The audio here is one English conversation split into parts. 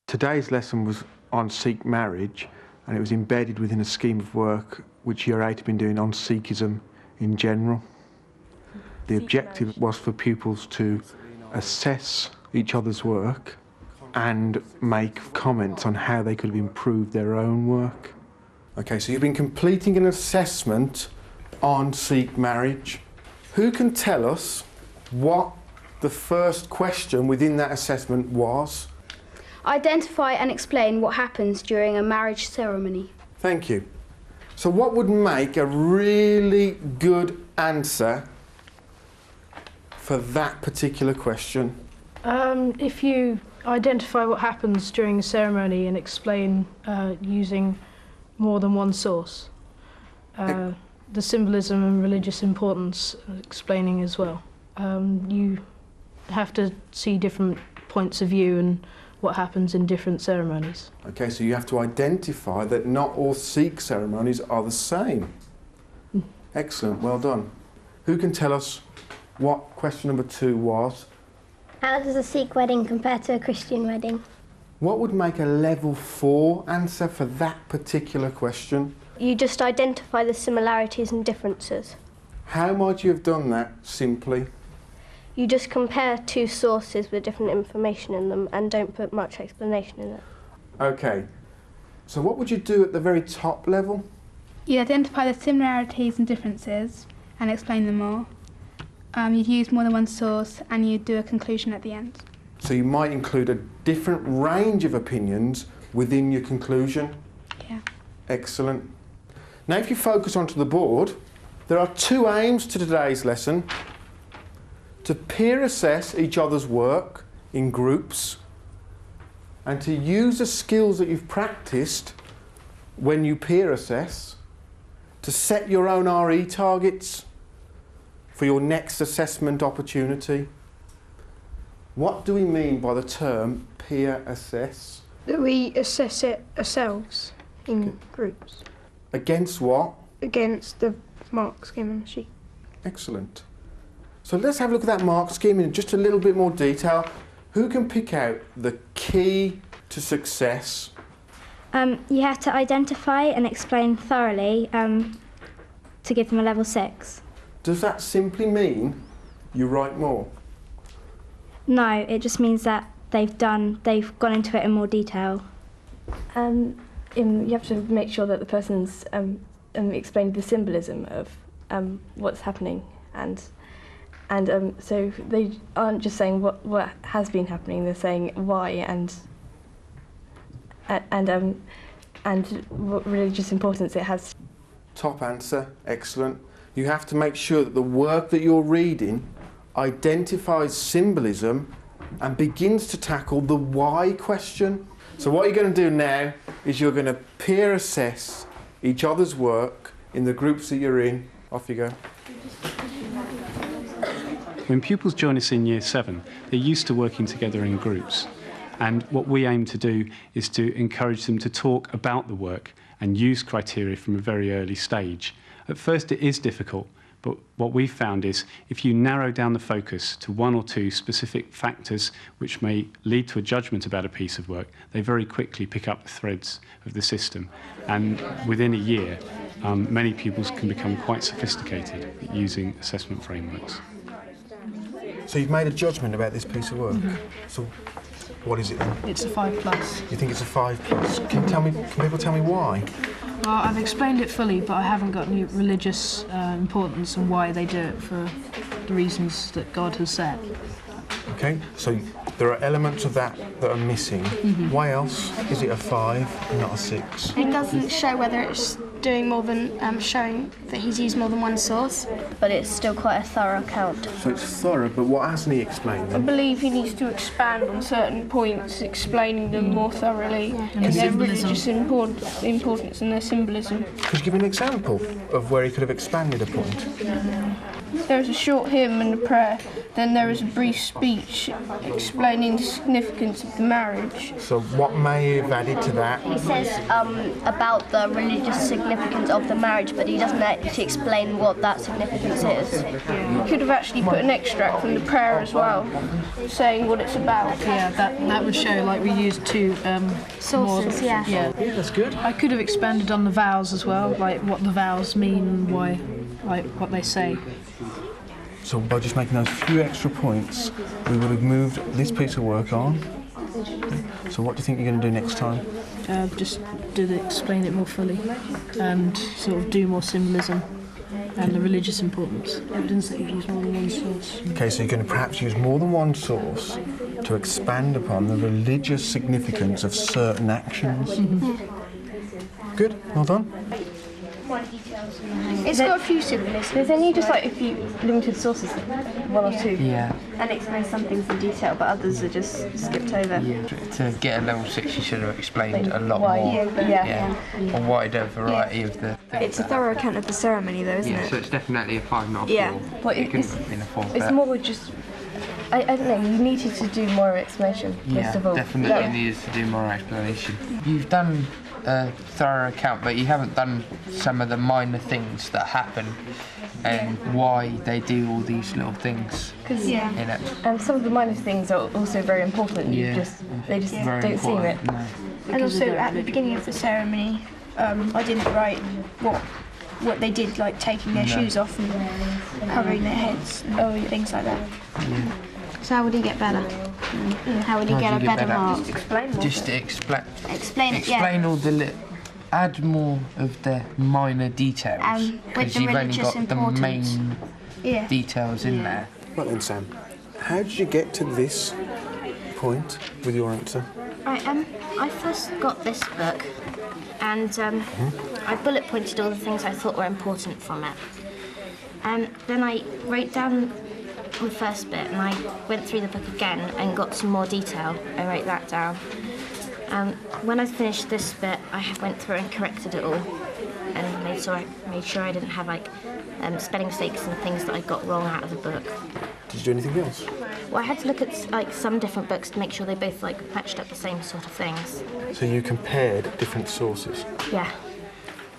Today's lesson was on Sikh marriage, and it was embedded within a scheme of work which Year 8 had been doing on Sikhism in general. The objective was for pupils to assess each other's work and make comments on how they could have improved their own work. Okay, so you've been completing an assessment on Sikh marriage. Who can tell us what the first question within that assessment was? Identify and explain what happens during a marriage ceremony. Thank you. So what would make a really good answer for that particular question? If you identify what happens during a ceremony and explain using more than one source. The symbolism and religious importance explaining as well. You have to see different points of view and what happens in different ceremonies. Okay, so you have to identify that not all Sikh ceremonies are the same. Excellent, well done. Who can tell us what question number 2 was? How does a Sikh wedding compare to a Christian wedding? What would make a level 4 answer for that particular question? You just identify the similarities and differences. How might you have done that simply? You just compare two sources with different information in them and don't put much explanation in it. Okay, so what would you do at the very top level? You identify the similarities and differences and explain them more. You'd use more than one source and you'd do a conclusion at the end. So you might include a different range of opinions within your conclusion? Yeah. Excellent. Now if you focus onto the board, there are 2 aims to today's lesson. To peer assess each other's work in groups and to use the skills that you've practiced when you peer assess to set your own RE targets for your next assessment opportunity. What do we mean by the term peer assess? That we assess it ourselves in groups. Against what? Against the mark scheme on the sheet. Excellent. So let's have a look at that mark scheme in just a little bit more detail. Who can pick out the key to success? You have to identify and explain thoroughly to give them a level 6. Does that simply mean you write more? No, it just means that they've gone into it in more detail. You have to make sure that the person's explained the symbolism of what's happening, and so they aren't just saying what has been happening. They're saying why and what religious importance it has. Top answer, excellent. You have to make sure that the work that you're reading identifies symbolism and begins to tackle the why question. So what you're going to do now is you're going to peer assess each other's work in the groups that you're in. Off you go. When pupils join us in Year 7, they're used to working together in groups. And what we aim to do is to encourage them to talk about the work and use criteria from a very early stage. At first it is difficult, but what we've found is if you narrow down the focus to 1 or 2 specific factors which may lead to a judgment about a piece of work, they very quickly pick up the threads of the system. And within a year, many pupils can become quite sophisticated at using assessment frameworks. So you've made a judgment about this piece of work. So what is it then? It's a 5+. You think it's a 5+? Can people tell me why? Well, I've explained it fully, but I haven't got any religious importance and why they do it for the reasons that God has set. Okay, so there are elements of that are missing. Why else is it a 5 and not a 6? It doesn't show whether it's doing more than showing that he's used more than one source. But it's still quite a thorough count. So it's thorough, but what hasn't he explained I then? believe he needs to expand on certain points, explaining them more thoroughly, and their religious importance and their symbolism. Could you give an example of where he could have expanded a point? there is a short hymn and a prayer, then there is a brief speech explaining the significance of the marriage. So what may you have added to that? He says about the religious significance of the marriage, but he doesn't actually explain what that significance is. You could have actually put an extract from the prayer as well, saying what it's about. Yeah, that would show like we used two Sources, yeah. Yeah, That's good. I could have expanded on the vowels as well, like what the vowels mean and why, like what they say. So by just making those few extra points, we would have moved this piece of work on. So what do you think you're going to do next time? Just explain it more fully and sort of do more symbolism and the religious importance. Evidence that you've used more than one source. Okay, so you're going to perhaps use more than one source to expand upon the religious significance of certain actions. Good, well done. It's got a few symbolisms. There's only just like a few limited sources, one or two. Yeah. And explain some things in detail, but others are just skipped over. Yeah. To get a level 6, you should have explained a lot Why? more. Yeah. A wider variety of the things. It's a thorough account of the ceremony, though, isn't it? So it's definitely a 5, not a 4. Yeah. But It couldn't have been a 4. It's more just. I don't know, you needed to do more explanation, first of all. Definitely needed to do more explanation. You've done a thorough account, but you haven't done some of the minor things that happen and why they do all these little things in it. And some of the minor things are also very important. Yeah. They just Very don't seem it. important. No. And also at the beginning of the ceremony, I didn't write what they did, like taking their shoes off and covering their heads and things like that. Yeah. So how would he get better? How would he get a better mark? Explain more. Just to explain Explain it, yeah. all the add more of the minor details With because the you've only religious got the importance. main details in there. Well then, Sam, how did you get to this point with your answer? Right, I first got this book and I bullet pointed all the things I thought were important from it. Then I wrote down the first bit and I went through the book again and got some more detail. I wrote that down. When I finished this bit, I went through and corrected it all and made sure I didn't have like spelling mistakes and things that I got wrong out of the book. Did you do anything else? Well, I had to look at like some different books to make sure they both like matched up the same sort of things. So you compared different sources? Yeah.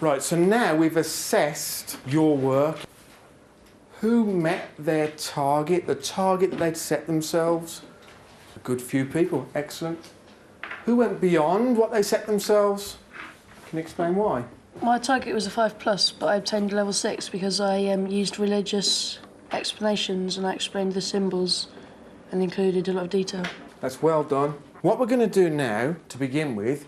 Right, so now we've assessed your work. Who met their target, the target that they'd set themselves? A good few people, excellent. Who went beyond what they set themselves? Can you explain why? My target was a 5+, but I obtained a level 6 because I used religious explanations and I explained the symbols and included a lot of detail. That's well done. What we're going to do now, to begin with,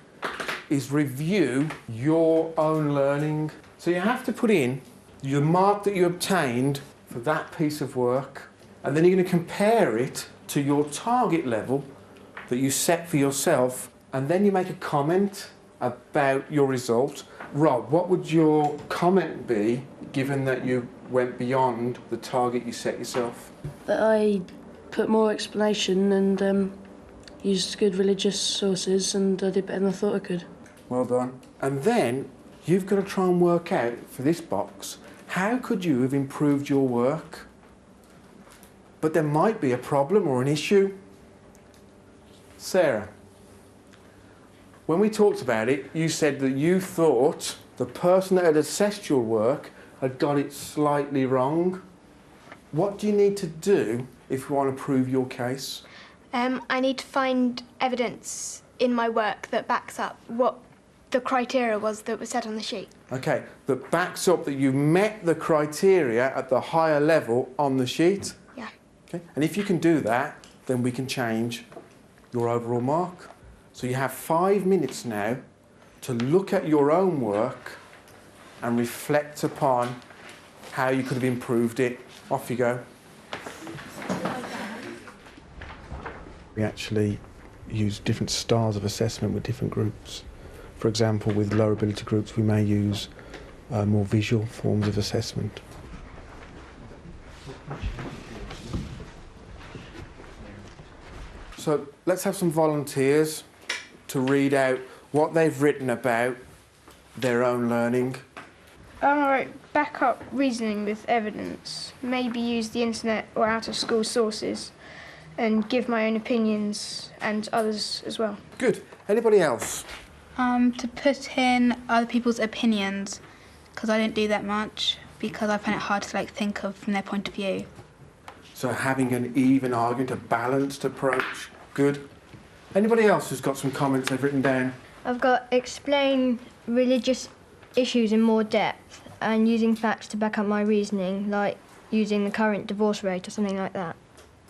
is review your own learning. So you have to put in your mark that you obtained for that piece of work, and then you're going to compare it to your target level that you set for yourself, and then you make a comment about your result. Rob, what would your comment be, given that you went beyond the target you set yourself? That I put more explanation and used good religious sources and I did better than I thought I could. Well done. And then you've got to try and work out, for this box, how could you have improved your work? But there might be a problem or an issue. Sarah, when we talked about it, you said that you thought the person that had assessed your work had got it slightly wrong. What do you need to do if you want to prove your case? I need to find evidence in my work that backs up what the criteria was that was set on the sheet. Okay, that backs up that you met the criteria at the higher level on the sheet? Yeah. Okay, and if you can do that, then we can change your overall mark. So you have 5 minutes now to look at your own work and reflect upon how you could have improved it. Off you go. We actually use different styles of assessment with different groups. For example, with lower ability groups, we may use more visual forms of assessment. So let's have some volunteers to read out what they've written about their own learning. Right, back up reasoning with evidence. Maybe use the internet or out-of-school sources and give my own opinions and others as well. Good. Anybody else? To put in other people's opinions, because I didn't do that much, because I find it hard to think of from their point of view. So having an even argument, a balanced approach. Good. Anybody else who's got some comments they've written down? I've got explain religious issues in more depth and using facts to back up my reasoning, like using the current divorce rate or something like that.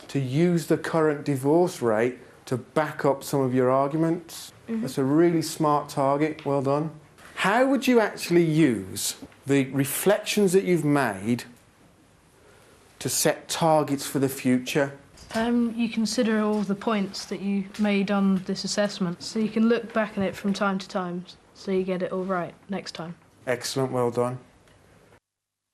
To use the current divorce rate to back up some of your arguments. That's a really smart target. Well done. How would you actually use the reflections that you've made to set targets for the future? You consider all the points that you made on this assessment, so you can look back at it from time to time, so you get it all right next time. Excellent, well done.